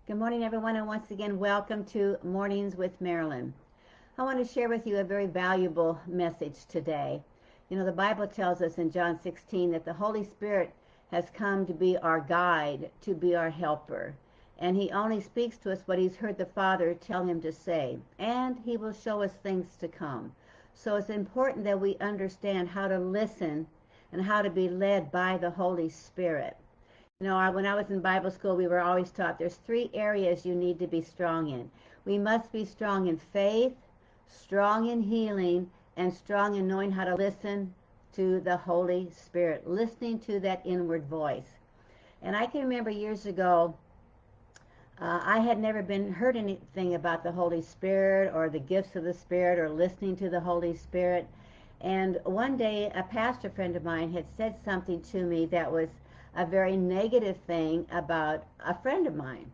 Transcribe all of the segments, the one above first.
Good morning, everyone, and once again, welcome to Mornings with Marilyn. I want to share with you a very valuable message today. You know, the Bible tells us in John 16 that the Holy Spirit has come to be our guide, to be our helper. And he only speaks to us what he's heard the Father tell him to say. And he will show us things to come. So it's important that we understand how to listen and how to be led by the Holy Spirit. You know, when I was in Bible school, we were always taught there's 3 areas you need to be strong in. We must be strong in faith, strong in healing, and strong in knowing how to listen to the Holy Spirit, listening to that inward voice. And I can remember years ago, I had never heard anything about the Holy Spirit or the gifts of the Spirit or listening to the Holy Spirit. And one day, a pastor friend of mine had said something to me that was a very negative thing about a friend of mine.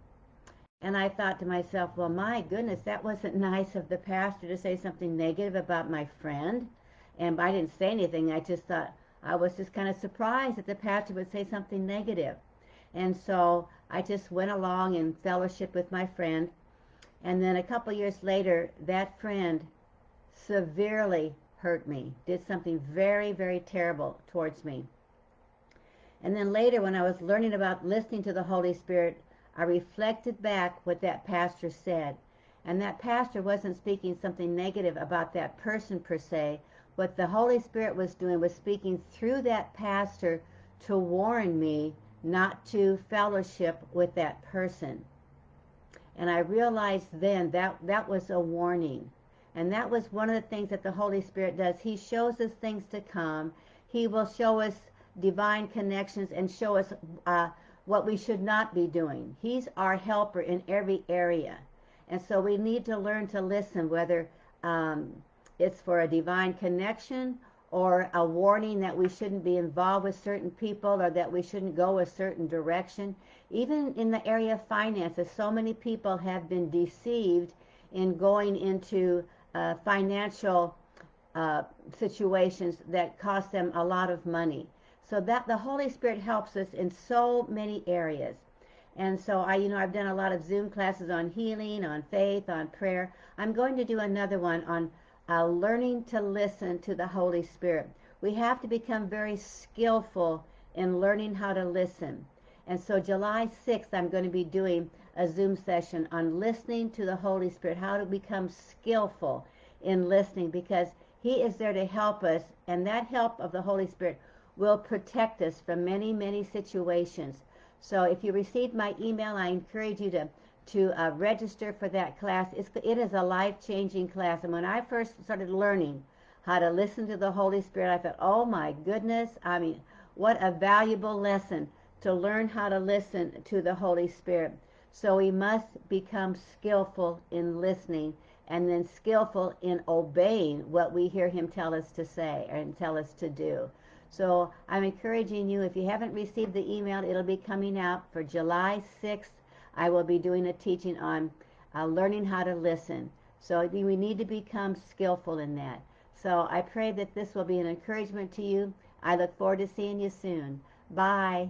And I thought to myself, well, my goodness, that wasn't nice of the pastor to say something negative about my friend. And I didn't say anything. I just thought, I was just kind of surprised that the pastor would say something negative. And so I just went along and fellowship with my friend. And then a couple years later, that friend severely hurt me, did something very, very terrible towards me. And then later, when I was learning about listening to the Holy Spirit, I reflected back what that pastor said. And that pastor wasn't speaking something negative about that person per se. What the Holy Spirit was doing was speaking through that pastor to warn me not to fellowship with that person. And I realized then that was a warning. And that was one of the things that the Holy Spirit does. He shows us things to come. He will show us divine connections and show us what we should not be doing. He's our helper in every area. And so we need to learn to listen, whether it's for a divine connection or a warning that we shouldn't be involved with certain people or that we shouldn't go a certain direction. Even in the area of finances, so many people have been deceived in going into financial situations that cost them a lot of money. So that the Holy Spirit helps us in so many areas. And so I've done a lot of Zoom classes on healing, on faith, on prayer. I'm going to do another one on learning to listen to the Holy Spirit. We have to become very skillful in learning how to listen. And so July 6th, I'm going to be doing a Zoom session on listening to the Holy Spirit, how to become skillful in listening, because he is there to help us, and that help of the Holy Spirit will protect us from many, many situations. So if you received my email, I encourage you to register for that class. It is a life-changing class. And when I first started learning how to listen to the Holy Spirit, I thought, oh my goodness, what a valuable lesson to learn how to listen to the Holy Spirit. So we must become skillful in listening and then skillful in obeying what we hear him tell us to say and tell us to do. So I'm encouraging you, if you haven't received the email, it'll be coming out for July 6th. I will be doing a teaching on learning how to listen. So we need to become skillful in that. So I pray that this will be an encouragement to you. I look forward to seeing you soon. Bye.